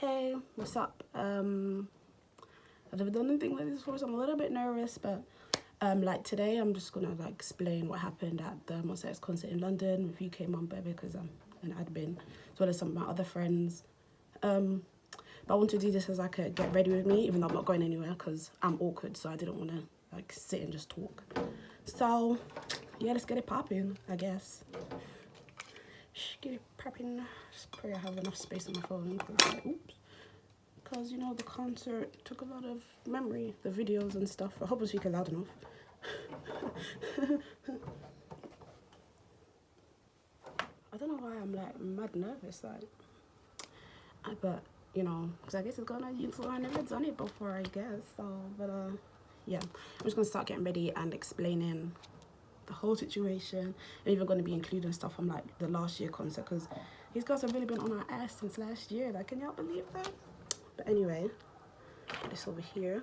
Hey, what's up? I've never done anything like this before, so I'm a little bit nervous, but like today I'm just gonna like explain what happened at the Monsta concert in London with UKMonbebe because I'm an admin, as well as some of my other friends. But I want to do this as like a get ready with me, even though I'm not going anywhere because I'm awkward, so I didn't want to like sit and just talk. So yeah, let's get it popping, I guess. Get it popping. Just pray I have enough space on my phone. Oops. Because, you know, the concert took a lot of memory, the videos and stuff. I hope I'm speaking loud enough. I don't know why I'm like mad nervous, like, but you know, because I guess it's gonna use. I never done it before, I guess. So, but yeah, I'm just gonna start getting ready and explaining the whole situation. I'm even gonna be including stuff from like the last year concert because these girls have really been on our ass since last year. Like, can y'all believe that? But anyway, put this over here.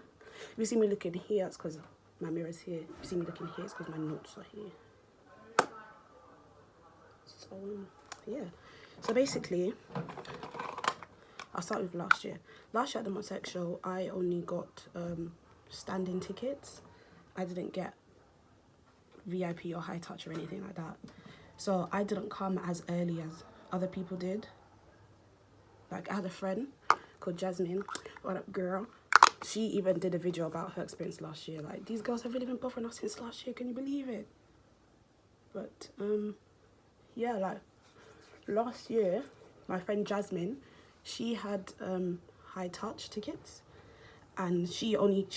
If you see me looking here, it's because my mirror's here. If you see me looking here, it's because my notes are here. So, yeah. So basically, I'll start with last year. Last year at the Monsta show, I only got standing tickets. I didn't get VIP or high touch or anything like that. So I didn't come as early as other people did. Like, I had a friend called Jasmine. What up, girl? She even did a video about her experience last year. Like, these girls have really been bothering us since last year. Can you believe it? But yeah, like last year, my friend Jasmine, she had high touch tickets, and she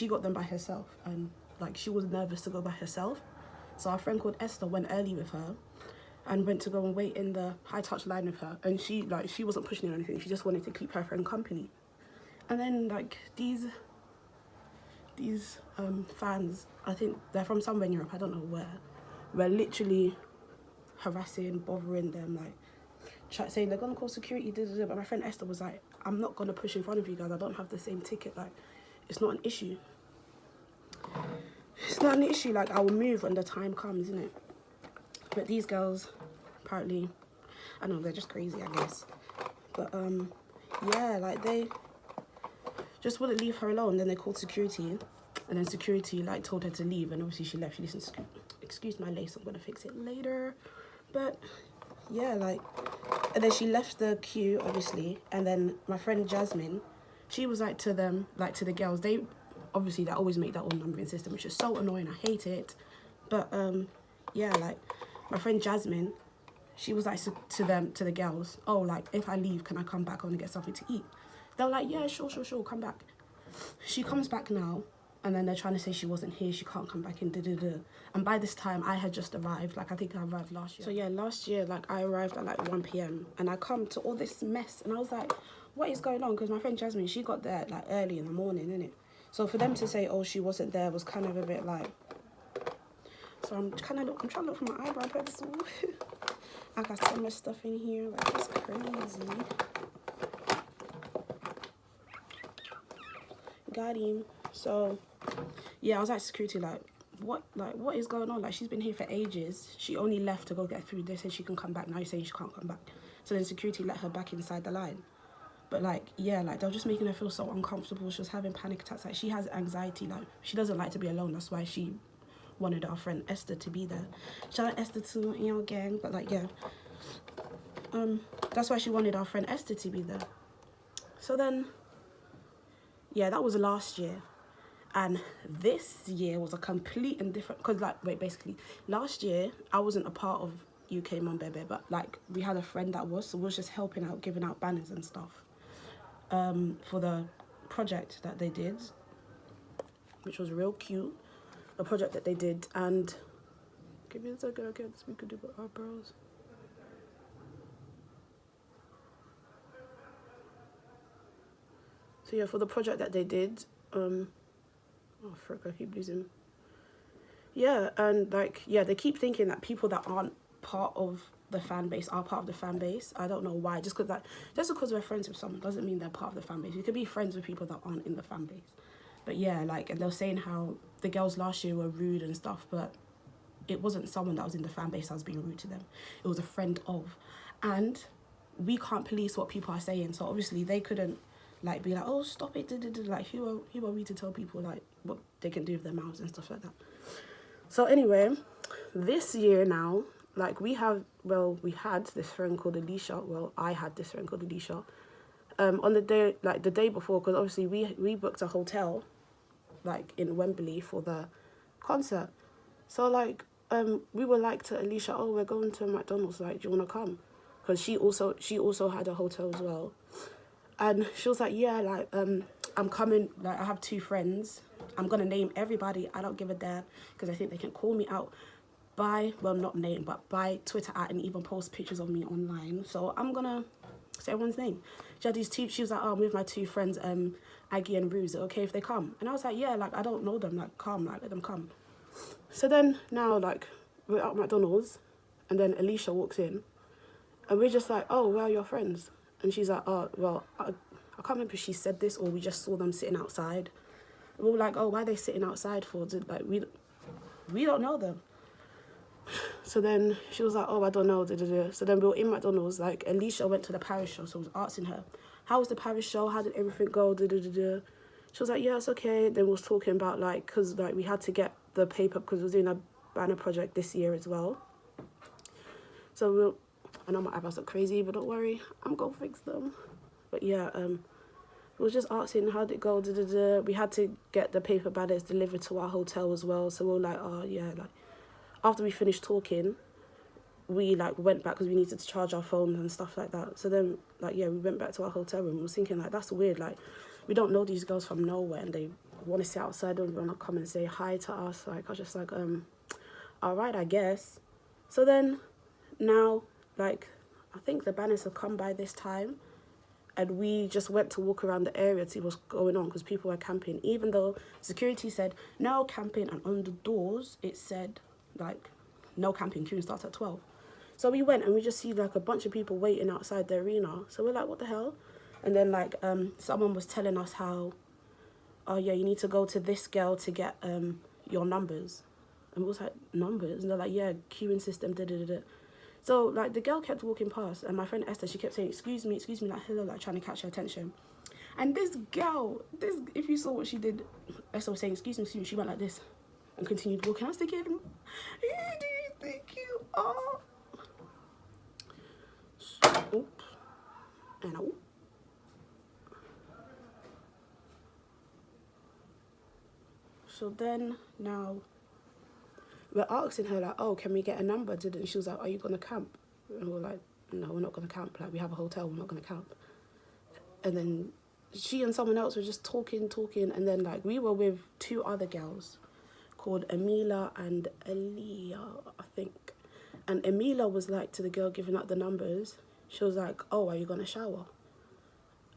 got them by herself, and like she was nervous to go by herself. So our friend called Esther went early with her and went to go and wait in the high touch line with her, and she wasn't pushing or anything. She just wanted to keep her friend company. And then like these fans, I think they're from somewhere in Europe, I don't know where, were literally harassing, bothering them, like saying they're gonna call security, but my friend Esther was like, I'm not gonna push in front of you guys, I don't have the same ticket, like it's not an issue. It's not an issue, like I will move when the time comes, innit? But these girls, apparently, I don't know, they're just crazy, I guess. But yeah, like they just wouldn't leave her alone. Then they called security, and then security like told her to leave, and obviously she left. She listened to, excuse my lace, I'm gonna fix it later. But yeah, like, and then she left the queue, obviously, and then my friend Jasmine, she was like to them, like to the girls, they always make that own numbering system, which is so annoying, I hate it. But yeah, like my friend Jasmine, she was like to the girls, oh, like if I leave, can I come back? I want to get something to eat. They're like, yeah, sure, come back. She comes back now, and then they're trying to say she wasn't here, she can't come back in, And by this time, I had just arrived. Like, I think I arrived last year. So yeah, last year, like, I arrived at like 1 p.m. and I come to all this mess, and I was like, what is going on? Because my friend Jasmine, she got there like early in the morning, innit? So for them to say, oh, she wasn't there was kind of a bit like... So I'm trying to look for my eyebrow pencil. I got so much stuff in here, like, it's crazy. Got him. So yeah, I was at security like, what is going on? Like, she's been here for ages. She only left to go get food. They said she can come back. Now you're saying she can't come back. So then security let her back inside the line. But like, yeah, like they were just making her feel so uncomfortable. She was having panic attacks. Like, she has anxiety. Like, she doesn't like to be alone. That's why she wanted our friend Esther to be there. Shout out Esther too, you know, gang. But like, yeah, that's why she wanted our friend Esther to be there. So then, yeah, that was last year. And this year was a complete and different, because like, wait, basically last year I wasn't a part of UKMonbebe, but like we had a friend that was, so we was just helping out, giving out banners and stuff for the project that they did, which was real cute, the project that they did. And give me a second, I can't speak to the eyebrows. So yeah, for the project that they did, oh frick, I keep losing. Yeah, and like, yeah, they keep thinking that people that aren't part of the fan base are part of the fan base. I don't know why. Just because we're friends with someone doesn't mean they're part of the fan base. You could be friends with people that aren't in the fan base. But yeah, like, and they were saying how the girls last year were rude and stuff, but it wasn't someone that was in the fan base that was being rude to them. It was a friend of. And we can't police what people are saying, so obviously they couldn't like be like, oh stop it, like who are we to tell people like what they can do with their mouths and stuff like that. So anyway, this year now, like we had this friend called Alicia. Well, I had this friend called Alicia. On the day before, because obviously we booked a hotel, like in Wembley for the concert. So like we were like to Alicia, oh we're going to McDonald's, like do you want to come? Because she also had a hotel as well. And she was like, yeah, like I'm coming, like I have 2 friends. I'm gonna name everybody. I don't give a damn because I think they can call me out by, well not name, but by Twitter at, and even post pictures of me online. So I'm gonna say everyone's name. She had these 2, she was like, oh, I'm with my 2 friends, Aggie and Rue, is it okay if they come? And I was like, yeah, like I don't know them, like come, like let them come. So then now like we're at McDonald's and then Alicia walks in and we're just like, oh, where are your friends? And she's like, oh, well, I can't remember if she said this or we just saw them sitting outside. And we were like, oh, why are they sitting outside for? Like, we don't know them. So then she was like, oh, I don't know. So then we were in McDonald's. Like, Alicia went to the Paris show, so I was asking her, how was the Paris show? How did everything go? She was like, yeah, it's okay. Then we was talking about, like, because, like, we had to get the paper because we were doing a banner project this year as well. So I know my eyebrows look crazy, but don't worry, I'm gonna fix them. But yeah, we was just asking how did it go. We had to get the paper banners delivered to our hotel as well. So we were like, oh yeah, like after we finished talking, we like went back because we needed to charge our phones and stuff like that. So then like yeah, we went back to our hotel room. We was thinking like that's weird. Like we don't know these girls from nowhere and they want to sit outside and want to come and say hi to us. Like I was just like all right, I guess. So then now, like, I think the banners have come by this time and we just went to walk around the area to see what's going on because people were camping, even though security said no camping, and on the doors it said like no camping, queuing starts at 12. So we went and we just see like a bunch of people waiting outside the arena. So we're like, what the hell? And then like someone was telling us how, oh yeah, you need to go to this girl to get your numbers. And we was like, numbers? And they're like, yeah, queuing system, So, like, the girl kept walking past, and my friend Esther, she kept saying, excuse me, like, hello, like, trying to catch her attention. And this girl, if you saw what she did, Esther was saying, excuse me, she went like this and continued walking. I was thinking, who do you think you are? So, So then, now, we're asking her, like, oh, can we get a number? And she was like, are you going to camp? And we're like, no, we're not going to camp. Like, we have a hotel, we're not going to camp. And then she and someone else were just talking. And then, like, we were with 2 other girls called Amila and Aliyah, I think. And Amila was like, to the girl giving out the numbers, she was like, oh, are you going to shower?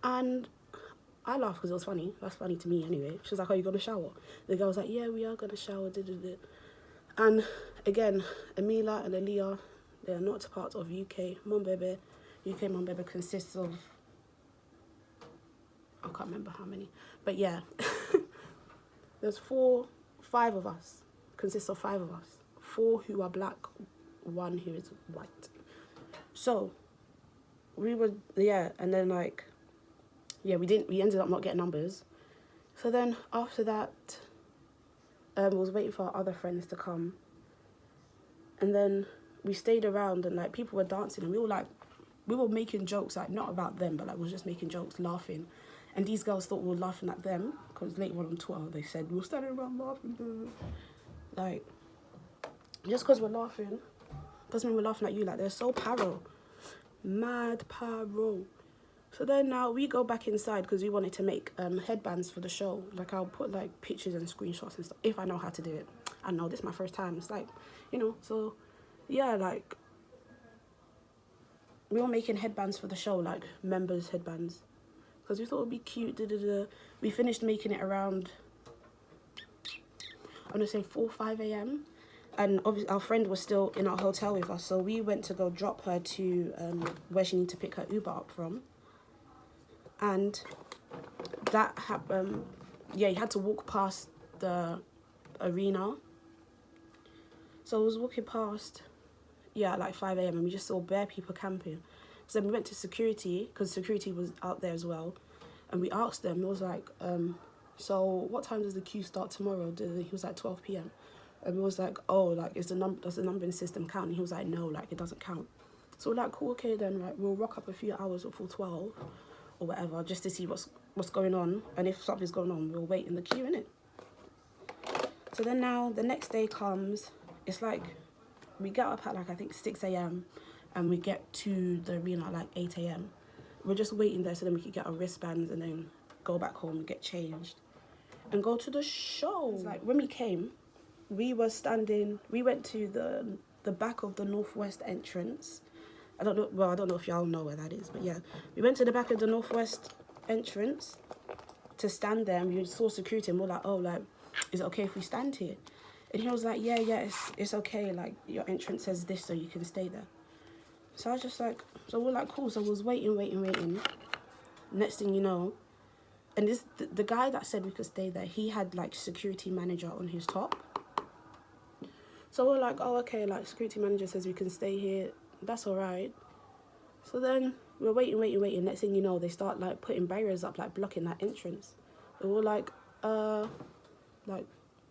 And I laughed because it was funny. That's funny to me anyway. She was like, are you going to shower? The girl was like, yeah, we are going to shower. And again, Amila and Aliyah, they are not part of UKMonbebe. UKMonbebe consists of, I can't remember how many, but yeah, there's 5 of us, consists of 5 of us, 4 who are black, 1 who is white. So we were, yeah, and then like, yeah, we ended up not getting numbers. So then after that, was waiting for our other friends to come, and then we stayed around and like people were dancing and we were making jokes, like not about them, but like we were just making jokes, laughing, and these girls thought we were laughing at them because later on Twitter they said we were standing around laughing, like just because we're laughing doesn't mean we're laughing at you. Like they're so mad paro. So then now we go back inside because we wanted to make headbands for the show. Like I'll put like pictures and screenshots and stuff if I know how to do it. I know this is my first time. It's like, you know, so yeah, like we were making headbands for the show, like members headbands, because we thought it would be cute. We finished making it around, I'm gonna say 4 or 5 a.m. And obviously our friend was still in our hotel with us, so we went to go drop her to where she needed to pick her Uber up from. And that happened, yeah, you had to walk past the arena. So I was walking past, yeah, at like 5 a.m. and we just saw bare people camping. So then we went to security, because security was out there as well. And we asked them, it was like, so what time does the queue start tomorrow? He was like 12 p.m. And we was like, oh, like, does the numbering system count? And he was like, no, like, it doesn't count. So we're like, cool, okay, then, like, we'll rock up a few hours before 12 or whatever, just to see what's going on. And if something's going on, we'll wait in the queue, innit? So then now, the next day comes, it's like, we get up at, like, I think 6 a.m. and we get to the arena at, like, 8 a.m. We're just waiting there so then we could get our wristbands and then go back home, get changed, and go to the show. It's like, when we came, we went to the back of the northwest entrance. I don't know if y'all know where that is, but yeah, we went to the back of the northwest entrance to stand there, and we saw security, and we're like, oh, like, is it okay if we stand here? And he was like, yeah, it's okay, like, your entrance says this, so you can stay there. So I was just like, so we're like, cool. So I was waiting. Next thing you know, and the guy that said we could stay there, he had, like, security manager on his top. So we're like, oh, okay, like, security manager says we can stay here. That's all right. So then we're waiting. Next thing you know, they start, like, putting barriers up, like, blocking that entrance. And we're like,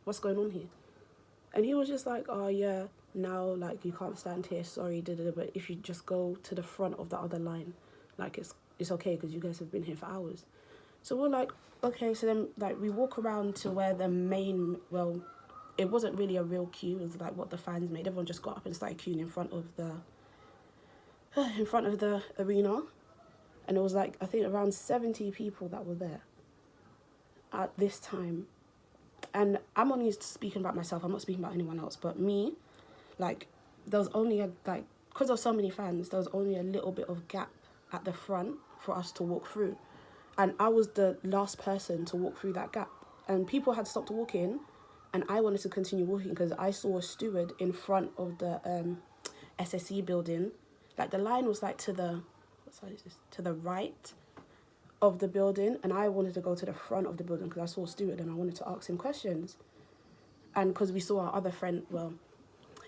what's going on here? And he was just like, oh, yeah, now, like, you can't stand here. Sorry, but if you just go to the front of the other line, like, it's okay because you guys have been here for hours. So we're like, okay. So then, like, we walk around to where the main, well, it wasn't really a real queue. It was like what the fans made. Everyone just got up and started queuing in front of the arena. And it was like, I think around 70 people that were there at this time. And I'm only speaking about myself. I'm not speaking about anyone else. But me, like, there was only because there were so many fans, there was only a little bit of gap at the front for us to walk through. And I was the last person to walk through that gap. And people had stopped walking, and I wanted to continue walking because I saw a steward in front of the SSE building. Like, the line was, like, to the, what side is this? To the right of the building. And I wanted to go to the front of the building because I saw a steward and I wanted to ask him questions. And because we saw our other friend, well,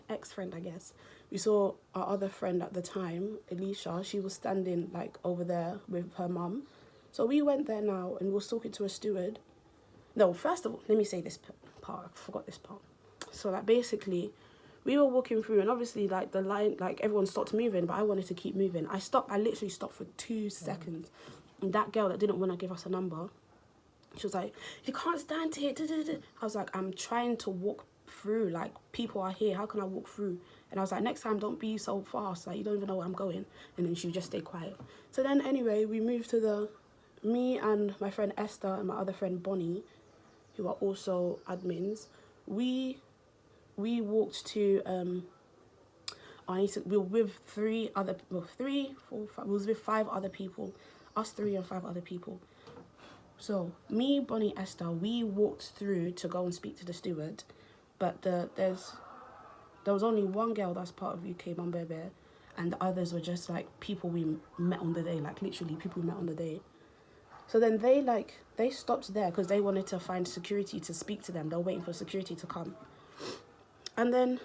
ex-friend, I guess. We saw our other friend at the time, Alicia. She was standing, like, over there with her mum. So we went there now and we were talking to a steward. No, first of all, let me say this part. I forgot this part. So, like, basically, we were walking through, and obviously, like, the line, like, everyone stopped moving, but I wanted to keep moving. I literally stopped for 2 seconds. And that girl that didn't want to give us a number, she was like, you can't stand here. I was like, I'm trying to walk through. Like, people are here. How can I walk through? And I was like, next time, don't be so fast. Like, you don't even know where I'm going. And then she would just stay quiet. So then, anyway, we moved to me and my friend Esther and my other friend Bonnie, who are also admins, we walked to we were with 5 other people, us 3 and 5 other people. So me, Bonnie, Esther, we walked through to go and speak to the steward, but there was only one girl that's part of UKMonbebe, and the others were just, like, people we met on the day, like, literally people we met on the day. So then they stopped there because they wanted to find security to speak to them. They were waiting for security to come. And then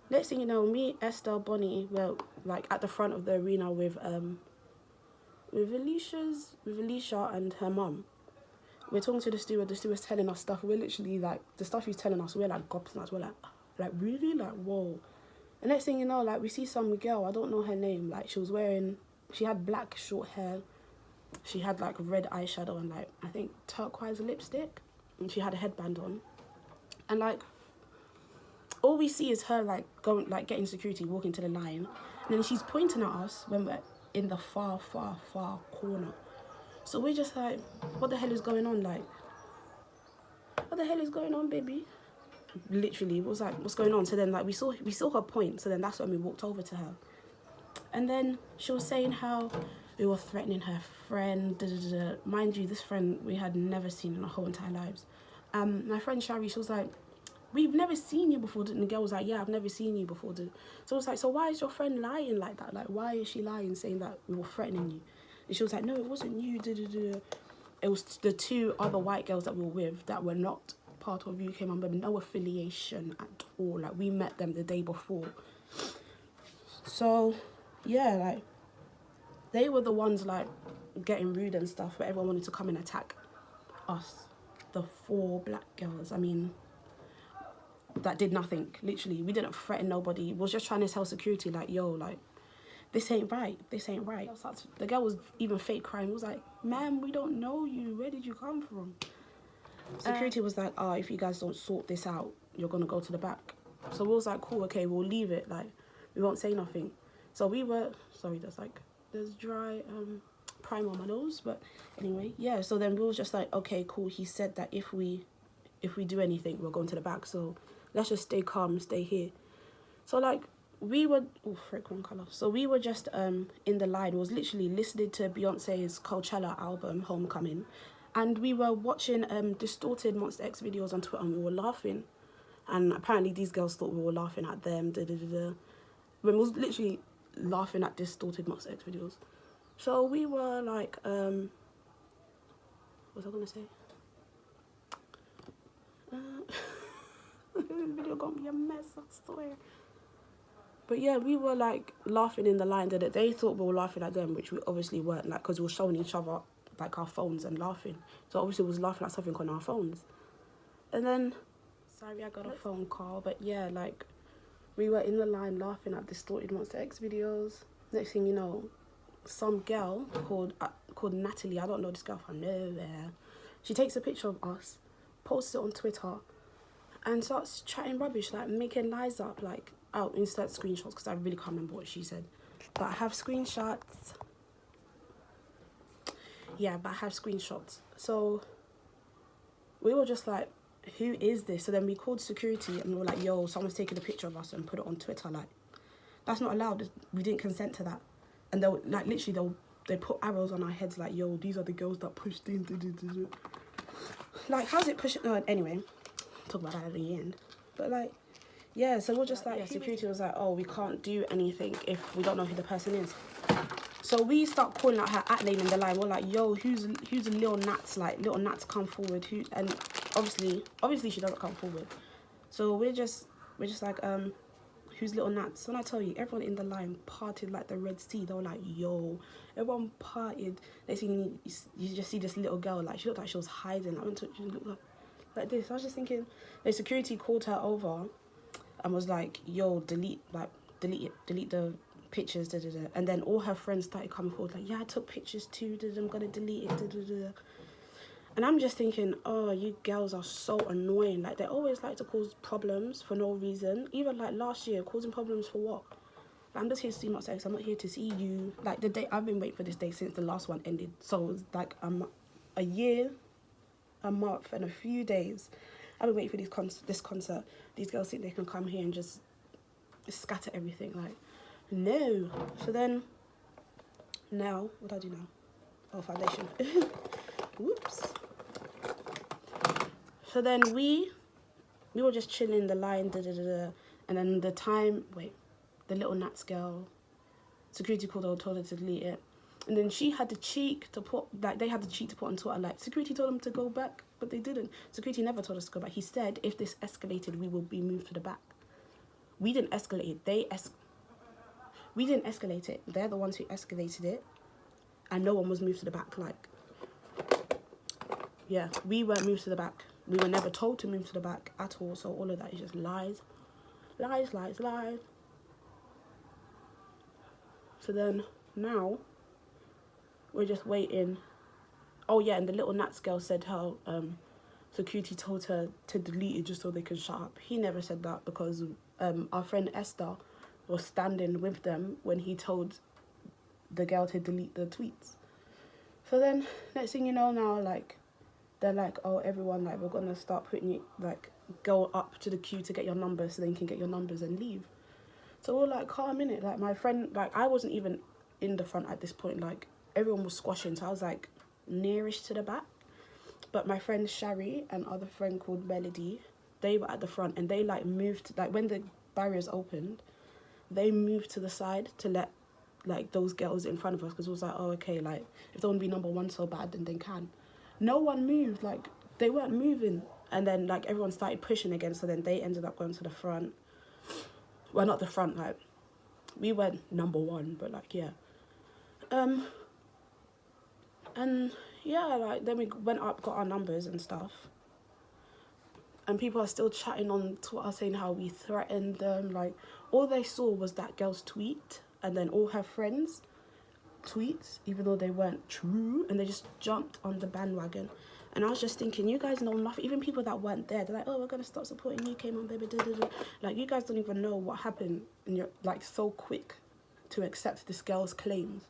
next thing you know, me, Esther, Bonnie were, like, at the front of the arena with Alicia and her mum. We're talking to the steward's telling us stuff. We're literally, like, the stuff he's telling us, we're like gobsmacked. We're like really? Like, whoa. The next thing you know, like, we see some girl, I don't know her name, like, she had black short hair. She had, like, red eyeshadow and, like, I think turquoise lipstick. And she had a headband on. And, like, all we see is her, like, going, like, getting security, walking to the line. And then she's pointing at us when we're in the far, far, far corner. So we're just like, what the hell is going on? Like, what the hell is going on, baby? Literally, it was like, what's going on? So then, like, we saw her point. So then that's when we walked over to her. And then she was saying how we were threatening her friend. Mind you, this friend we had never seen in our whole entire lives. My friend Shari, she was like, we've never seen you before. And the girl was like, yeah, I've never seen you before. So I was like, so why is your friend lying like that? Like, why is she lying, saying that we were threatening you? And she was like, no, it wasn't you. It was the 2 other white girls that we were with that were not part of UKMonbebe, no affiliation at all. Like, we met them the day before. So, yeah, like, they were the ones, like, getting rude and stuff, but everyone wanted to come and attack us, the 4 black girls. I mean, that did nothing. Literally, we didn't threaten nobody. We was just trying to tell security, like, yo, like, this ain't right. This ain't right. The girl was even fake crying. It was like, ma'am, we don't know you. Where did you come from? Security was like, oh, if you guys don't sort this out, you're gonna go to the back. So we was like, cool, okay, we'll leave it. Like, we won't say nothing. So we were, sorry, there's dry primer on my nose, but anyway, yeah. So then we was just like, okay, cool. He said that if we do anything, we're going to the back. So let's just stay calm, stay here. So like, we were, oh frick, wrong colour. So we were just in the line. It was literally listening to Beyonce's Coachella album, Homecoming. And we were watching distorted Monsta X videos on Twitter, and we were laughing. And apparently these girls thought we were laughing at them. We was literally laughing at distorted Monsta X videos. So we were like, what was I gonna say? This video gonna be a mess, I swear. But yeah, we were like laughing in the line that they thought we were laughing at them, which we obviously weren't, like, because we were showing each other like our phones and laughing. So obviously we was laughing at something on our phones. And then, sorry, I got a phone call, but yeah, like, we were in the line laughing at distorted Monsta X videos. Next thing you know, some girl called Natalie, I don't know this girl from nowhere. She takes a picture of us, posts it on Twitter, and starts chatting rubbish, like making lies up, like, I'll insert screenshots because I really can't remember what she said. But I have screenshots. Yeah, but I have screenshots. So we were just like, who is this? So then we called security and we were like, yo, someone's taking a picture of us and put it on Twitter. Like, that's not allowed. We didn't consent to that. And they were like, literally, they put arrows on our heads like, yo, these are the girls that pushed in. Like, how's it pushing? Anyway, talk about that at the end. But like, yeah, so we're just like, yeah, security was like, oh, we can't do anything if we don't know who the person is. So we start calling out her name in the line. We're like, yo, who's Lil Nats? Like, Lil Nats, come forward. Who? And obviously she doesn't come forward. So we're just like, who's Lil Nats? When I tell you, everyone in the line parted like the Red Sea. They were like, yo, everyone parted. Next thing you just see this little girl, like, she looked like she was hiding. She looked like this. I was just thinking, the security called her over and was like, yo, delete the pictures, and then all her friends started coming forward like, yeah, I took pictures too, I'm gonna delete it, and I'm just thinking, oh, you girls are so annoying. Like, they always like to cause problems for no reason. Even like last year, causing problems for what? Like, I'm just here to see Monsta X. I'm not here to see you. Like, the day, I've been waiting for this day since the last one ended. So it's like a year, a month, and a few days I've been waiting for this concert. These girls think they can come here and just scatter everything. Like, no. So then, now, what do I do now? Oh, foundation. Whoops. So then we were just chilling in the line, and then the little Nats girl, security called her, told her to delete it. And then she had the cheek to put, like, they had the cheek to put on Twitter, like, security told them to go back, but they didn't. Security never told us to go back. He said, if this escalated, we will be moved to the back. We didn't escalate it. We didn't escalate it. They're the ones who escalated it, and no one was moved to the back. Like, yeah, we weren't moved to the back. We were never told to move to the back at all. So all of that is just lies. Lies, lies, lies. So then now we're just waiting. Oh yeah, and the little Nats girl said how security told her to delete it just so they can shut up. He never said that, because our friend Esther was standing with them when he told the girl to delete the tweets. So then next thing you know, now, like, they're like, oh, everyone, like, we're gonna start putting you, like, go up to the queue to get your numbers so then you can get your numbers and leave. So we're like, calm in it. Like, my friend, like, I wasn't even in the front at this point. Like, everyone was squashing, so I was like nearish to the back. But my friend Shari and other friend called Melody, they were at the front, and they like moved, like, when the barriers opened, they moved to the side to let, like, those girls in front of us, because it was like, oh, okay, like, if they want to be number one so bad, then they can. No one moved. Like, they weren't moving. And then, like, everyone started pushing again, so then they ended up going to the front. Well, not the front, like, we went number one, but, like, yeah. And yeah, like then we went up, got our numbers and stuff. And people are still chatting on Twitter saying how we threatened them. Like, all they saw was that girl's tweet and then all her friends' tweets, even though they weren't true, and they just jumped on the bandwagon. And I was just thinking, you guys know nothing. Even people that weren't there, they're like, oh, we're going to stop supporting UKMonbebe, da, da, da. Like, you guys don't even know what happened, and you're, like, so quick to accept this girl's claims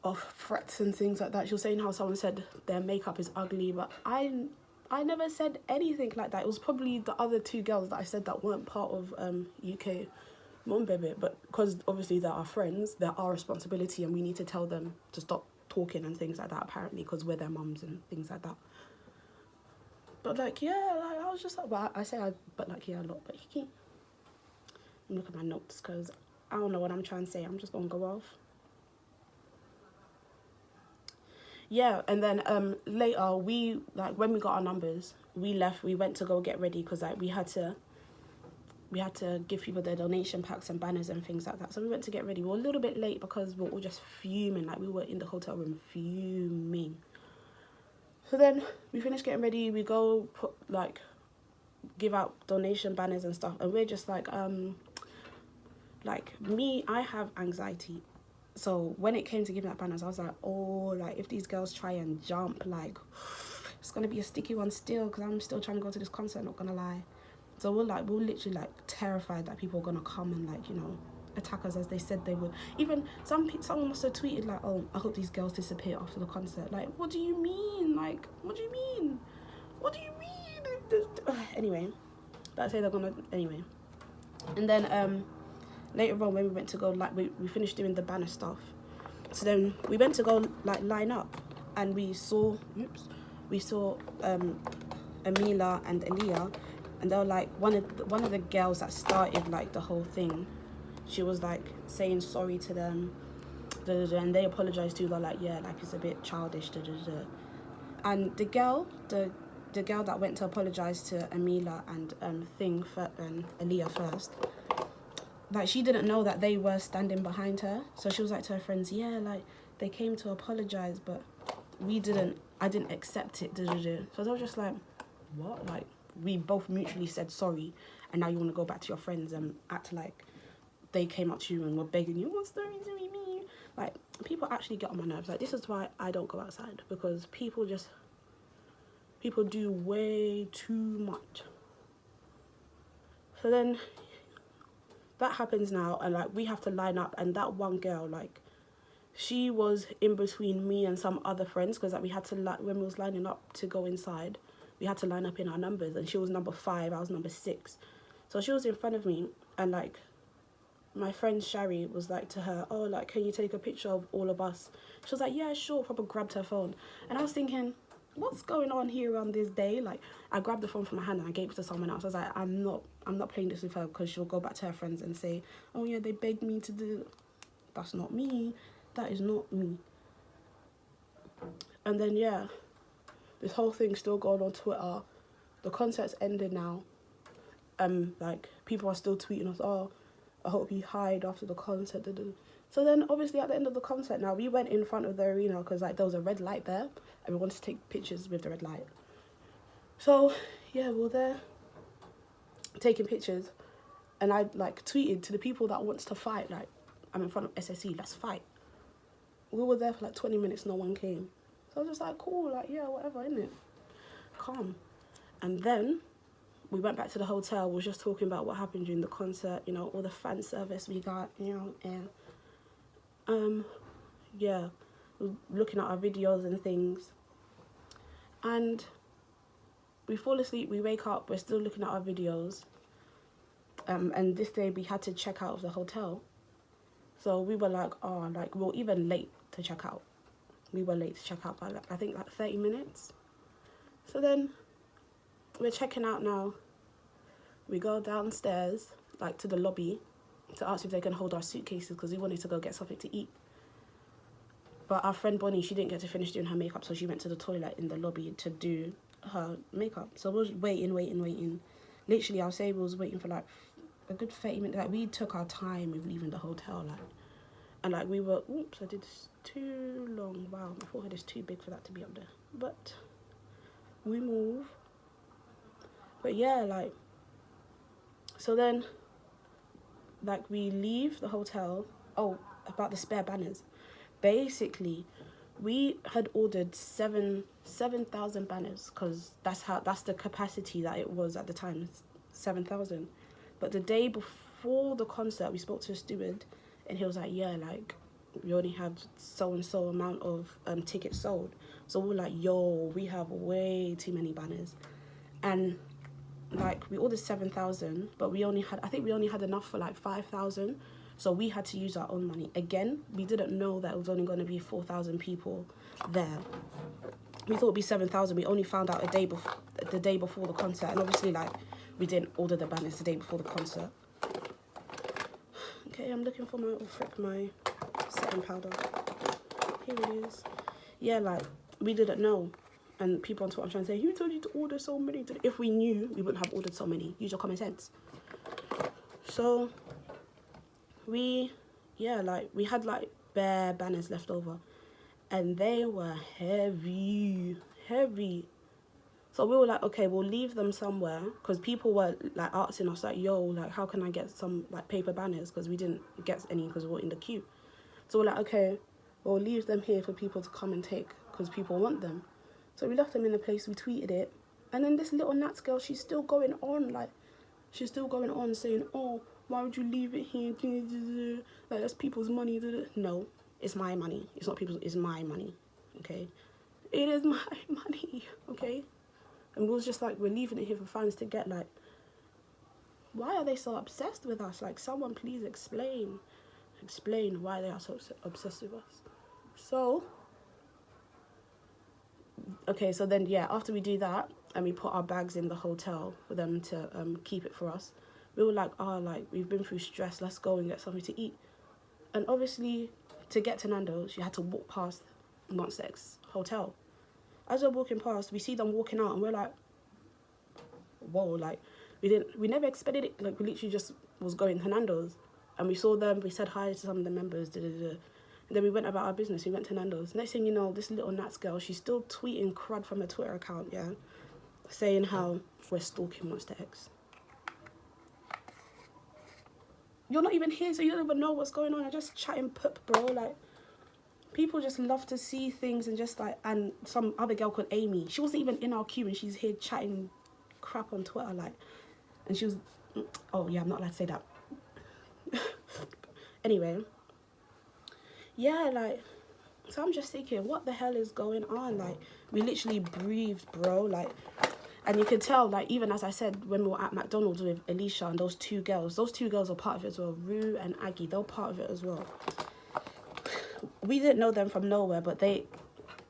of threats and things like that. She was saying how someone said their makeup is ugly, but I never said anything like that. It was probably the other two girls that I said that weren't part of UKMonbebe, but because obviously they're our friends, they're our responsibility, and we need to tell them to stop talking and things like that, apparently, because we're their mums and things like that. But like, yeah, like, I was just like, well, I say but like, yeah, a lot, but he can't. Let me look at my notes, because I don't know what I'm trying to say. I'm just gonna go off. Yeah, and then later, we, like, when we got our numbers, we left, we went to go get ready, because like we had to give people their donation packs and banners and things like that. So we went to get ready. We were a little bit late because we were all just fuming. Like, we were in the hotel room fuming. So then we finished getting ready. We go put, like, give out donation banners and stuff. And we're just like me, I have anxiety. So when it came to giving out banners, I was like, oh, like, if these girls try and jump, like, it's going to be a sticky one still, because I'm still trying to go to this concert, not going to lie. So we're literally like terrified that people are gonna come and, like, you know, attack us as they said they would. Even someone must have tweeted like, oh, I hope these girls disappear after the concert. Like, what do you mean? Like, what do you mean? What do you mean? Anyway, that's say they're gonna anyway. And then later on, when we went to go, like, we finished doing the banner stuff. So then we went to go, like, line up, and we saw Amila and Aaliyah. And they were like, one of the girls that started, like, the whole thing, she was like saying sorry to them, and they apologized too. They're like, yeah, like, it's a bit childish, and the girl that went to apologize to Amila and Aaliyah first, like, she didn't know that they were standing behind her. So she was like to her friends, yeah, like, they came to apologize, but I didn't accept it, So they were just like, what? Like, we both mutually said sorry, and now you want to go back to your friends and act like they came up to you and were begging you, what's the reason we mean? Like, people actually get on my nerves. Like, this is why I don't go outside, because people do way too much. So then that happens now, and like, we have to line up, and that one girl, like, she was in between me and some other friends, because like, we had to, like, when we was lining up to go inside, we had to line up in our numbers, and she was number 5, I was number 6. So she was in front of me, and like, my friend Shari was like to her, oh, like, can you take a picture of all of us? She was like, yeah, sure. Probably grabbed her phone, and I was thinking, what's going on here on this day? Like, I grabbed the phone from my hand and I gave it to someone else. I was like, I'm not playing this with her, because she'll go back to her friends and say, oh yeah, they begged me to do. That's not me. That is not me. And then yeah, this whole thing's still going on Twitter. The concert's ended now. Like, people are still tweeting us, oh, I hope you hide after the concert. So then, obviously, at the end of the concert now, we went in front of the arena, because like, there was a red light there, and we wanted to take pictures with the red light. So yeah, we were there taking pictures, and I, like, tweeted to the people that wants to fight, like, I'm in front of SSE, let's fight. We were there for like 20 minutes, no one came. So I was just like, cool, like, yeah, whatever, innit? Calm. And then we went back to the hotel. We were just talking about what happened during the concert, you know, all the fan service we got, you know, and yeah, looking at our videos and things. And we fall asleep, we wake up, we're still looking at our videos. And this day we had to check out of the hotel. So we were like, oh, like, we were even late to check out. We were late to check out by, like, I think like 30 minutes. So then we're checking out now. We go downstairs, like, to the lobby to ask if they can hold our suitcases, because we wanted to go get something to eat. But our friend Bonnie, she didn't get to finish doing her makeup, so she went to the toilet in the lobby to do her makeup. So we was waiting. Literally, I'll say we was waiting for like a good 30 minutes. Like, we took our time with leaving the hotel. Like, And like we were, oops, I did this too long. Wow, my forehead is too big for that to be up there. But we move. But yeah, like, so then, like, we leave the hotel. Oh, about the spare banners. Basically, we had ordered 7,000 banners, because that's the capacity that it was at the time, 7,000. But the day before the concert, we spoke to a steward, and he was like, yeah, like, we only have so and so amount of tickets sold. So we were like, yo, we have way too many banners. And like, we ordered 7,000, but I think we only had enough for like 5,000. So we had to use our own money. Again, we didn't know that it was only going to be 4,000 people there. We thought it'd be 7,000. We only found out the day before the concert. And obviously, like, we didn't order the banners the day before the concert. Okay, I'm looking for my setting powder. Here it is. Yeah, like, we didn't know. And people on Twitter are trying to say, who told you to order so many? If we knew, we wouldn't have ordered so many. Use your common sense. So we had like bare banners left over, and they were heavy. So we were like, okay, we'll leave them somewhere, because people were like asking us like, yo, like, how can I get some like paper banners, because we didn't get any because we were in the queue. So we're like, okay, we'll leave them here for people to come and take, because people want them. So we left them in the place, we tweeted it, and then this little Nats girl, she's still going on saying, oh, why would you leave it here? Like, that's people's money. No, it's my money. It's not people's, it's my money, okay? It is my money, okay? And we was just like, we're leaving it here for fans to get. Like, why are they so obsessed with us? Like, someone please explain why they are so obsessed with us. So, okay, so then, yeah, after we do that, and we put our bags in the hotel for them to keep it for us, we were like, oh, like, we've been through stress, let's go and get something to eat. And obviously, to get to Nando's, you had to walk past Monsta's hotel. As we're walking past, we see them walking out, and we're like, whoa, like, we never expected it. Like, we literally just was going to Nando's, and we saw them, we said hi to some of the members, and then we went about our business. We went to Nando's. Next thing you know, this little Nats girl, she's still tweeting crud from her Twitter account, yeah, saying how we're stalking Monsta X. You're not even here, so you don't even know what's going on. You're just chatting poop, bro. Like, people just love to see things and just like, and some other girl called Amy, she wasn't even in our queue, and she's here chatting crap on Twitter, like, and she was, oh yeah, I'm not allowed to say that. Anyway, yeah, like, so I'm just thinking, what the hell is going on? Like, we literally breathed, bro, like, and you could tell, like, even as I said, when we were at McDonald's with Alicia and those two girls are part of it as well. Rue and Aggie, they're part of it as well. We didn't know them from nowhere, but they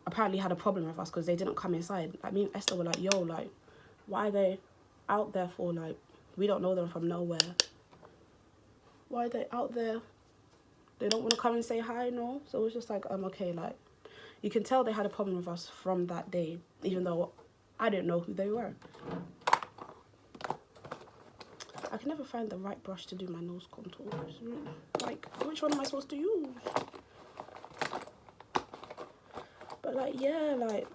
apparently had a problem with us because they didn't come inside. Like, me and Esther were like, yo, like, why are they out there for? Like, we don't know them from nowhere. Why are they out there? They don't want to come and say hi, no? So it was just like, okay, like, you can tell they had a problem with us from that day, even though I didn't know who they were. I can never find the right brush to do my nose contours. Like, which one am I supposed to use? But like, yeah, like,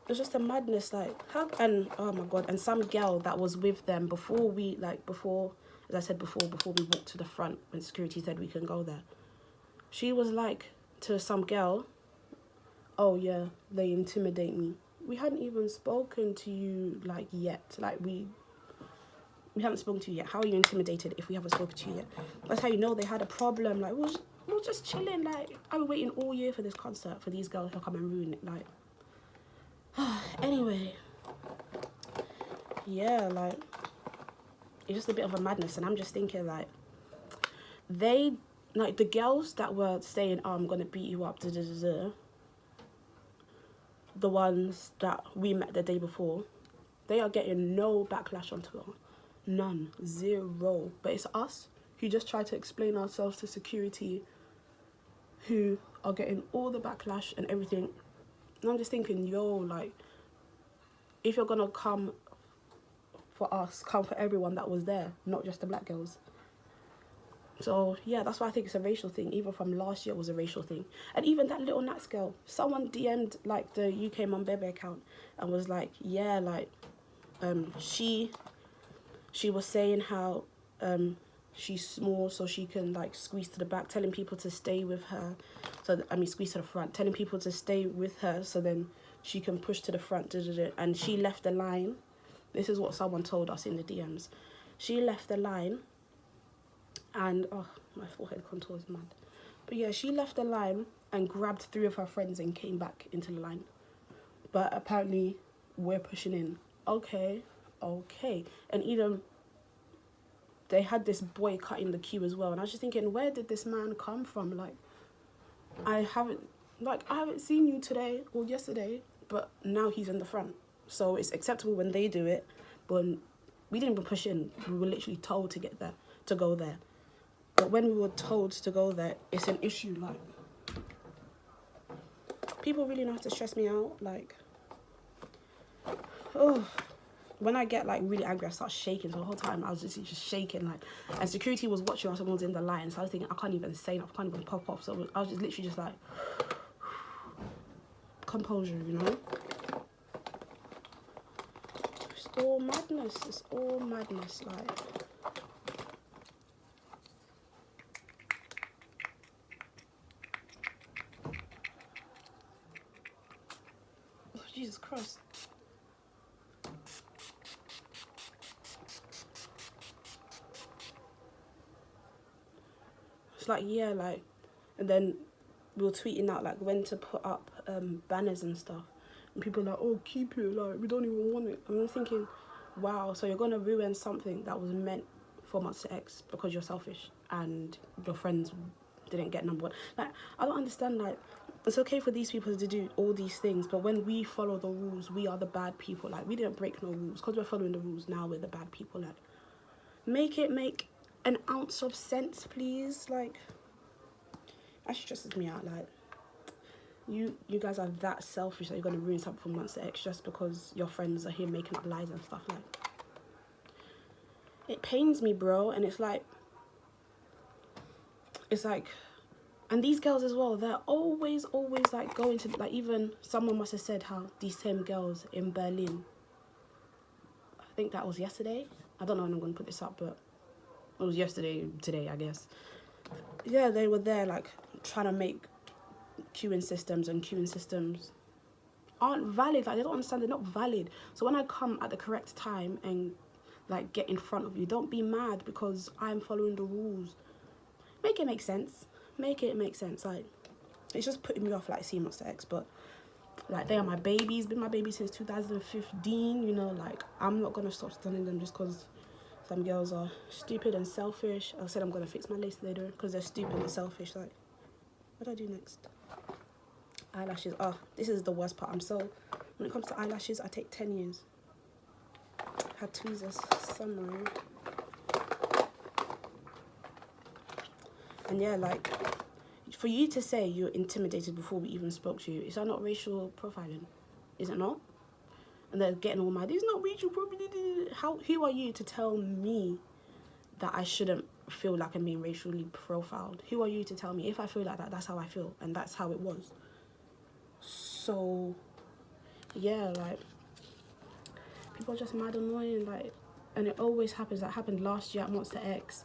it's just a madness. Like, how, and oh my god, and some girl that was with them before we, like, before, as I said before we walked to the front when security said we can go there, she was like to some girl, oh yeah, they intimidate me. We hadn't even spoken to you, like, yet. Like, we haven't spoken to you yet. How are you intimidated if we haven't spoken to you yet? That's how you know they had a problem. Like, we were just chilling. Like, I've been waiting all year for this concert, for these girls to come and ruin it. Like, anyway, yeah, like, it's just a bit of a madness. And I'm just thinking, like, like, the girls that were saying, oh, I'm gonna beat you up, the ones that we met the day before, they are getting no backlash on Twitter. None. Zero. But it's us who just try to explain ourselves to security who are getting all the backlash and everything. And I'm just thinking, yo, like, if you're gonna come for us, come for everyone that was there, not just the black girls. So yeah, that's why I think it's a racial thing. Even from last year, it was a racial thing. And even that little Nats girl, someone DM'd like the UKMonbebe account and was like, yeah, like she was saying how she's small, so she can like squeeze to the back, telling people to stay with her. So I mean, squeeze to the front, telling people to stay with her, so then she can push to the front. And she left the line. This is what someone told us in the DMs. She left the line, and oh, my forehead contour is mad. But yeah, she left the line and grabbed 3 of her friends and came back into the line. But apparently, we're pushing in. Okay. And even they had this boy cutting the queue as well, and I was just thinking, where did this man come from? Like, I haven't seen you today or yesterday, but now he's in the front. So it's acceptable when they do it, but we didn't even push in. We were literally told to get there, to go there. But when we were told to go there, it's an issue. Like, people really know how to stress me out. Like, oh, when I get like really angry, I start shaking. So the whole time I was just shaking, like, and security was watching us, someone was in the line. So I was thinking, I can't even say enough, I can't even pop off. So I was just literally just like, composure, you know. It's all madness. It's all madness, like. Oh, Jesus Christ. It's like, yeah, like, and then we were tweeting out like when to put up banners and stuff, and people are like, oh, keep it, like, we don't even want it. And I'm thinking, wow, so you're gonna ruin something that was meant for Monsta X because you're selfish and your friends didn't get number 1. Like, I don't understand. Like, it's okay for these people to do all these things, but when we follow the rules, we are the bad people. Like, we didn't break no rules. Because we're following the rules, now we're the bad people. Like, make it make an ounce of sense, please. Like, that stresses me out. Like, you guys are that selfish that you're going to ruin something for Monsta X just because your friends are here making up lies and stuff. Like, it pains me, bro. And it's like, and these girls as well, they're always like going to, like, even someone must have said how these same girls in Berlin, I think that was yesterday, I don't know when I'm going to put this up, but it was today, I guess. Yeah, they were there like trying to make queuing systems aren't valid. Like, they don't understand, they're not valid. So when I come at the correct time and like get in front of you, don't be mad because I'm following the rules. Make it make sense. Make it make sense. Like, it's just putting me off, like, seeing Monsta X, but like, they are my babies, been my baby since 2015, you know. Like, I'm not gonna stop stunning them just because some girls are stupid and selfish. I said I'm gonna fix my lace later because they're stupid and selfish. Like, what do I do next? Eyelashes. Oh, this is the worst part. When it comes to eyelashes, I take 10 years. Had tweezers somewhere. And yeah, like, for you to say you're intimidated before we even spoke to you, is that not racial profiling? Is it not? And they're getting all mad. It's not racial profiling. Who are you to tell me that I shouldn't feel like I'm being racially profiled? Who are you to tell me? If I feel like that, that's how I feel, and that's how it was. So yeah, like, people are just mad annoying, like, and it always happens. That happened last year at Monsta X.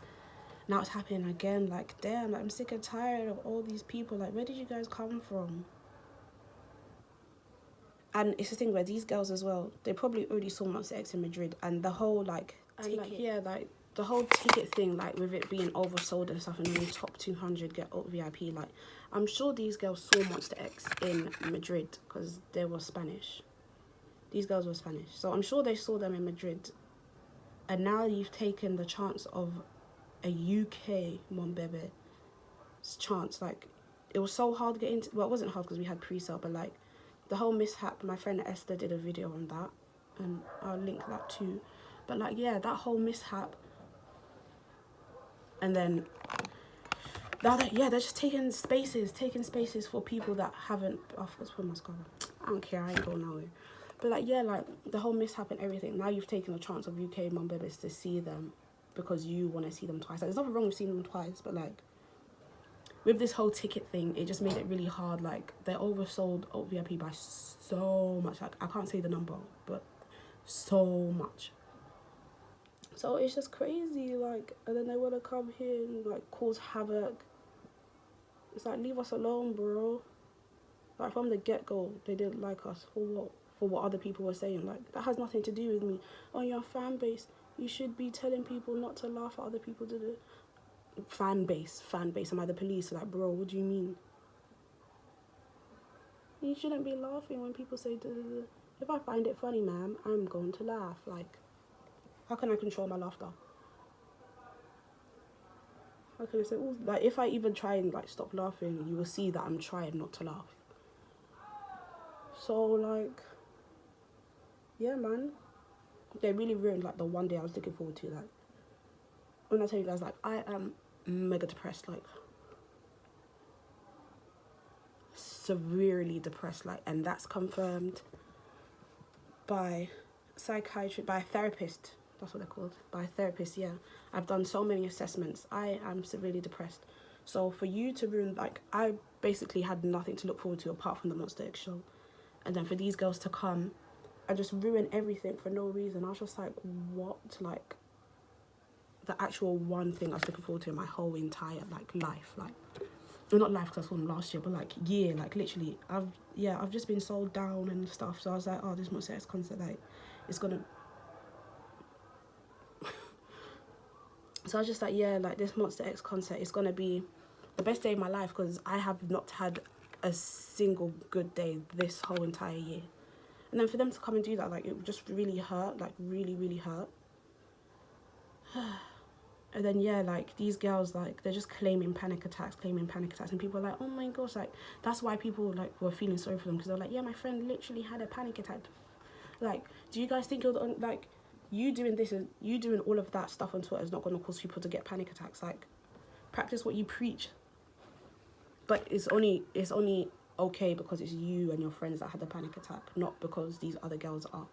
Now it's happening again. Like, damn, like, I'm sick and tired of all these people. Like, where did you guys come from? And it's the thing where these girls as well, they probably already saw Monsta X in Madrid, and the whole like ticket, like, yeah, like the whole ticket thing, like with it being oversold and stuff, and only top 200 get VIP. Like, I'm sure these girls saw Monsta X in Madrid because they were Spanish. These girls were Spanish, so I'm sure they saw them in Madrid. And now you've taken the chance of a UKMonbebe chance. Like, it was so hard to get into. Well, it wasn't hard because we had pre-sale, but like the whole mishap, my friend Esther did a video on that, and I'll link that too. But like, yeah, that whole mishap, and then now that, yeah, they're just taking spaces for people that haven't. I forgot to put mascara. I don't care, I ain't going nowhere. But like, yeah, like the whole mishap and everything, now you've taken a chance of UKMonbebe to see them because you want to see them twice. Like, there's nothing wrong with seeing them twice, but like with this whole ticket thing, it just made it really hard. Like, they oversold VIP by so much. Like, I can't say the number, but so much. So it's just crazy. Like, and then they want to come here and like cause havoc. It's like, leave us alone, bro. Like, from the get-go, they didn't like us for what other people were saying. Like, that has nothing to do with me. Oh, your fan base, you should be telling people not to laugh at other people. Fan base. Am I the police? Like, bro, what do you mean? You shouldn't be laughing when people say duh. If I find it funny, ma'am, I'm going to laugh. Like, how can I control my laughter? How can I say, oh, like, if I even try and like stop laughing, you will see that I'm trying not to laugh. So like, yeah, man, they really ruined like the one day I was looking forward to. Like, when I tell you guys, like, I am mega depressed, like severely depressed, like, and that's confirmed by psychiatrist, by a therapist. That's what they're called, by a therapist. Yeah, I've done so many assessments. I am severely depressed. So for you to ruin, like, I basically had nothing to look forward to apart from the Monsta X show, and then for these girls to come and just ruin everything for no reason. I was just like, what? Like, the actual one thing I was looking forward to in my whole entire like life, like, well, not life because I saw them last year, but like year, like literally, I've just been so down and stuff. So I was like, oh, this Monsta X concert, like, it's gonna. So I was just like, yeah, like, this Monsta X concert is gonna be the best day of my life, because I have not had a single good day this whole entire year. And then for them to come and do that, like, it just really hurt, like, really hurt. And then, yeah, like, these girls, like, they're just claiming panic attacks, and people are like, oh my gosh, like, that's why people, like, were feeling sorry for them, because they're like, yeah, my friend literally had a panic attack. Like, do you guys think you're the, like, you doing this and you doing all of that stuff on Twitter is not going to cause people to get panic attacks? Like, practice what you preach. But it's only okay because it's you and your friends that had the panic attack, not because these other girls are.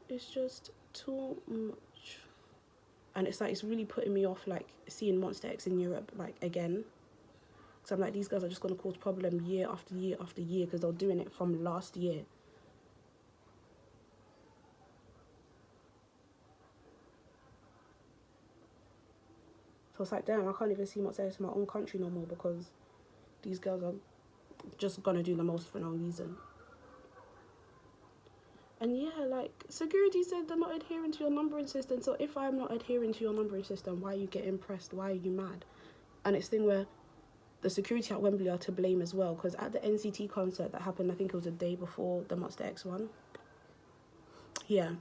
It's just too much. And it's like, it's really putting me off, like, seeing Monsta X in Europe, like, again. So I'm like, these girls are just going to cause problem year after year after year, because they're doing it from last year. So it's like, damn, I can't even see Monsta X in my own country no more, because these girls are just going to do the most for no reason. And yeah, like, security said they're not adhering to your numbering system. So if I'm not adhering to your numbering system, why are you getting pressed? Why are you mad? And it's thing where the security at Wembley are to blame as well, because at the NCT concert that happened, I think it was a day before the Monsta X one. Yeah,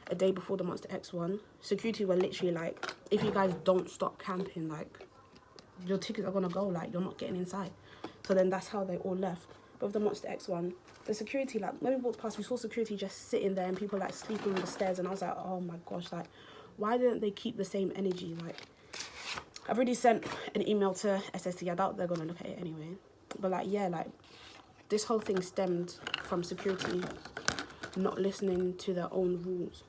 a day before the Monsta X one, security were literally like, if you guys don't stop camping, like, your tickets are gonna go, like, you're not getting inside. So then that's how they all left. But with the Monsta X one, the security, like, when we walked past, we saw security just sitting there and people like sleeping on the stairs, and I was like, oh my gosh, like, why didn't they keep the same energy? Like, I've already sent an email to SST. I doubt they're gonna look at it anyway. But like, yeah, like, this whole thing stemmed from security not listening to their own rules.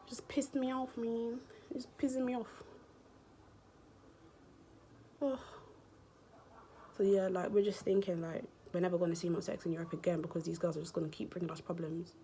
Just pissed me off, man. It's pissing me off. Oh. So yeah, like, we're just thinking, like, we're never going to see Monsta X in Europe again, because these girls are just going to keep bringing us problems.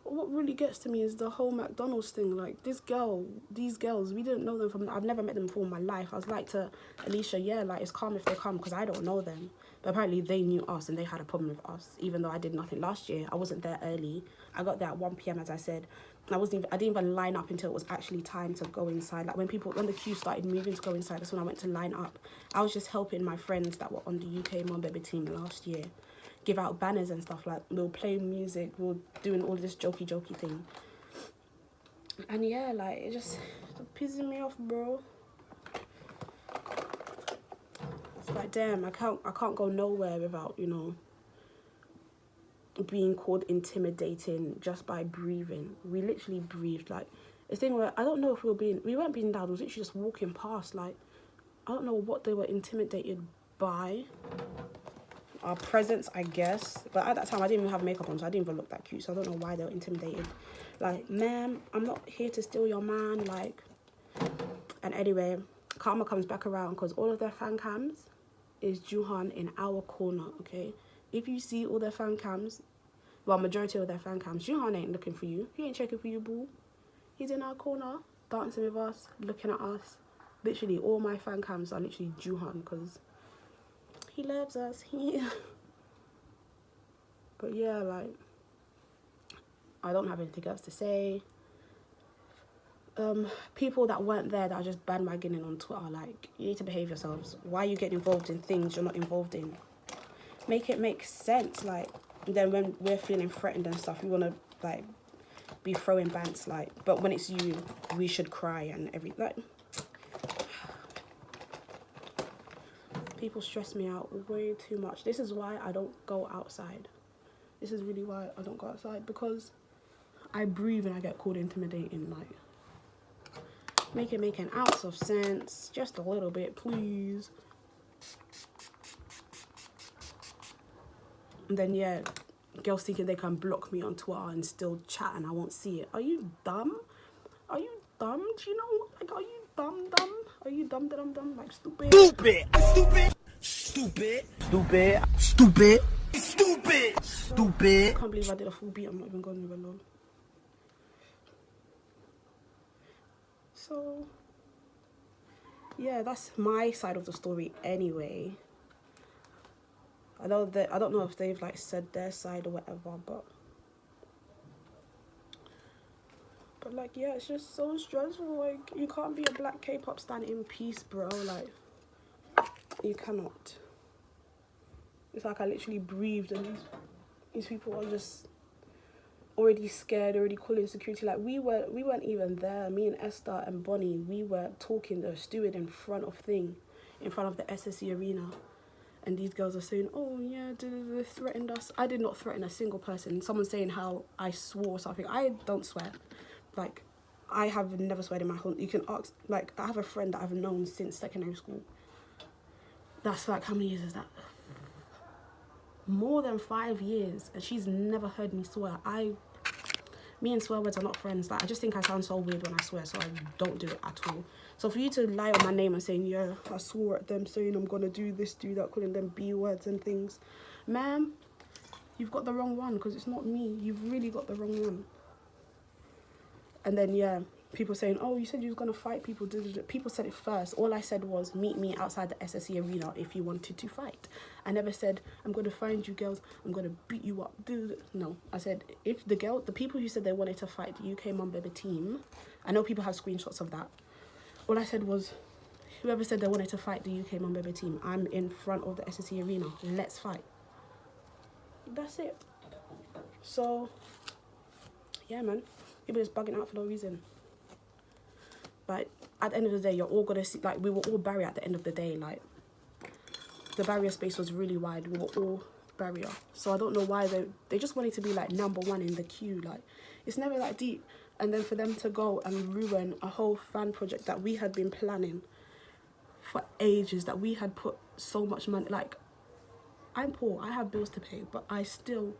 But what really gets to me is the whole McDonald's thing. Like, these girls, we didn't know them from, I've never met them before in my life. I was like to Alicia, yeah, like, it's calm if they come, because I don't know them. But apparently they knew us and they had a problem with us, even though I did nothing last year. I wasn't there early. I got there at 1 p.m, as I said. I didn't even line up until it was actually time to go inside. Like, when the queue started moving to go inside, that's when I went to line up. I was just helping my friends that were on the UKMonbebe team last year give out banners and stuff. Like, we'll play music, we're doing all this jokey thing. And yeah, like, it's pissing me off, bro. It's like, damn, I can't go nowhere without, you know, being called intimidating just by breathing. We literally breathed. Like, the thing where I don't know if we weren't being loud, we was literally just walking past. Like, I don't know what they were intimidated by. our presence, I guess. But at that time, I didn't even have makeup on, so I didn't even look that cute. So I don't know why they were intimidated. Like, ma'am, I'm not here to steal your man. Like, and anyway, karma comes back around because all of their fan cams is Juhan in our corner, okay? If you see all their fan cams, well, majority of their fan cams, Juhan ain't looking for you. He ain't checking for you, boo. He's in our corner, dancing with us, looking at us. Literally, all my fan cams are literally Juhan because he loves us. But yeah, like, I don't have anything else to say. People that weren't there that are just bandwagoning on Twitter, like, you need to behave yourselves. Why are you getting involved in things you're not involved in? Make it make sense. Like, then when we're feeling threatened and stuff, we want to, like, be throwing bants, like, but when it's you, we should cry and everything. Like, people stress me out way too much. This is why I don't go outside. This is really why I don't go outside, because I breathe and I get called intimidating. Like, make it make an ounce of sense, just a little bit, please. And then yeah, girls thinking they can block me on Twitter and still chat and I won't see it. Are you dumb? Are you dumb? Do you know, like, are you dumb? Are you dumb? Like, stupid? Stupid! Stupid! Stupid! Stupid! Stupid! Stupid! Stupid! I can't believe I did a full beat. I'm not even going with alone. So yeah, that's my side of the story anyway. I don't know if they've like said their side or whatever, but like, yeah, it's just so stressful. Like, you can't be a black K-pop stan in peace, bro. Like, you cannot. It's like I literally breathed and these people are just already scared, already calling security. Like, we weren't even there. Me and Esther and Bonnie, we were talking the steward in front of the SSE arena, and these girls are saying, oh yeah, they threatened us. I did not threaten a single person. Someone saying how I swore something. I don't swear. Like, I have never sweared in my whole, you can ask, like, I have a friend that I've known since secondary school. That's like, how many years is that? More than 5 years, and she's never heard me swear. Me and swear words are not friends. Like, I just think I sound so weird when I swear, so I don't do it at all. So for you to lie on my name and saying, yeah, I swore at them, saying I'm gonna do this, do that, calling them B words and things, ma'am, you've got the wrong one, because it's not me. You've really got the wrong one. And then yeah, people saying, oh, you said you was gonna fight people. People said it first. All I said was, meet me outside the SSE arena if you wanted to fight. I never said, I'm gonna find you girls, I'm gonna beat you up. No, I said, if the people who said they wanted to fight the UKMonbebe team, I know people have screenshots of that. All I said was, whoever said they wanted to fight the UKMonbebe team, I'm in front of the SSE arena. Let's fight. That's it. So yeah, man, people just bugging out for no reason. Like, at the end of the day, you're all gonna see, like, we were all barrier at the end of the day. Like, the barrier space was really wide. We were all barrier. So I don't know why they just wanted to be like #1 in the queue. Like, it's never that deep. And then for them to go and ruin a whole fan project that we had been planning for ages, that we had put so much money, like, I'm poor, I have bills to pay, but I still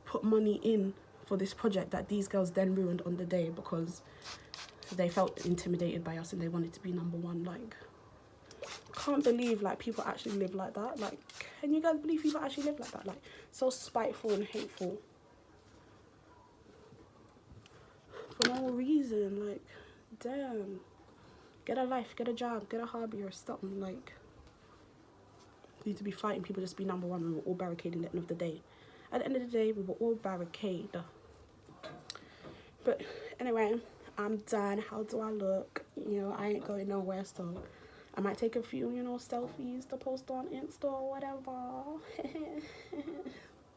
put money in for this project that these girls then ruined on the day because they felt intimidated by us and they wanted to be #1. Like, can't believe, like, people actually live like that. Like, can you guys believe people actually live like that? Like, so spiteful and hateful for no reason. Like, damn, get a life, get a job, get a hobby or something. Like, you need to be fighting people just be #1 and we're all barricading at the end of the day. At the end of the day, we were all barricade. But anyway, I'm done. How do I look? You know, I ain't going nowhere, so I might take a few, you know, selfies to post on Insta or whatever.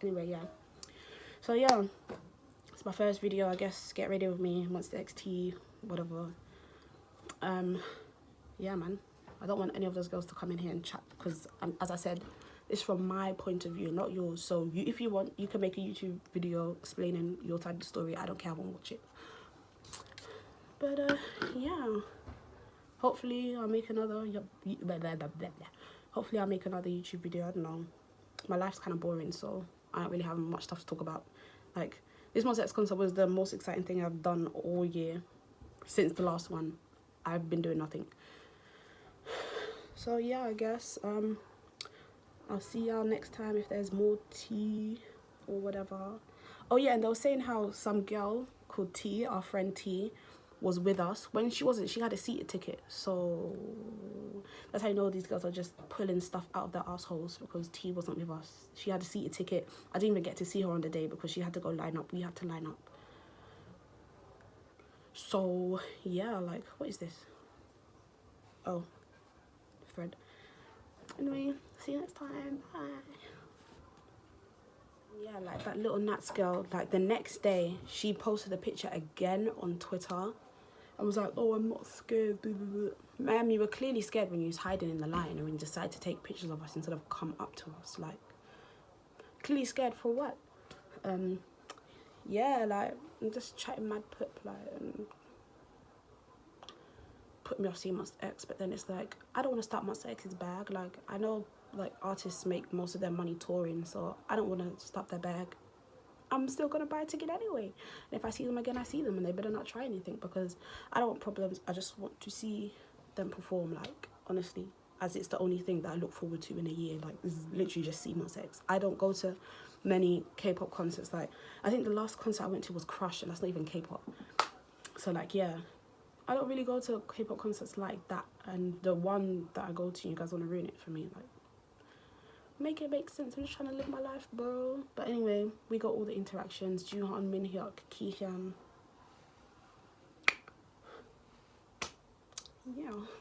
Anyway, yeah. So yeah, it's my first video, I guess. Get ready with me, Monsta XT, whatever. Yeah, man. I don't want any of those girls to come in here and chat because, as I said, it's from my point of view, not yours. So if you want, you can make a YouTube video explaining your side of the story. I don't care. I won't watch it. But yeah, hopefully I'll make another. Hopefully I'll make another YouTube video. I don't know. my life's kind of boring, so I don't really have much stuff to talk about. Like, this Monsta X concert was the most exciting thing I've done all year. Since the last one, I've been doing nothing. So yeah, I guess I'll see y'all next time if there's more tea or whatever. Oh yeah, and they were saying how some girl called T, our friend T, was with us. When she wasn't, she had a seated ticket. So that's how you know these girls are just pulling stuff out of their assholes, because T wasn't with us. She had a seated ticket. I didn't even get to see her on the day because she had to go line up. We had to line up. So yeah, like, what is this? Oh, thread. Anyway, see you next time. Bye. Yeah, like that little Nats girl, like the next day she posted a picture again on Twitter and was like, oh, I'm not scared, blah, blah, blah. Ma'am, you were clearly scared when you was hiding in the line and when you decided to take pictures of us instead of come up to us. Like, clearly scared for what? Yeah, like, I'm just chatting mad put, like, put me off seeing Monsta X, but then it's like, I don't want to start Monsta X's bag. Like, I know, like, artists make most of their money touring, so I don't want to stop their bag. I'm still going to buy a ticket anyway. And if I see them again, I see them, and they better not try anything, because I don't want problems. I just want to see them perform, like, honestly, as it's the only thing that I look forward to in a year. Like, this is literally just see Monsta X. I don't go to many K-pop concerts. Like, I think the last concert I went to was Crush, and that's not even K-pop. So, like, yeah, I don't really go to K-pop concerts like that. And the one that I go to, you guys want to ruin it for me. Like, make it make sense. I'm just trying to live my life, bro. But anyway, we got all the interactions. Joohyun, Minhyuk, Kihyun. Yeah.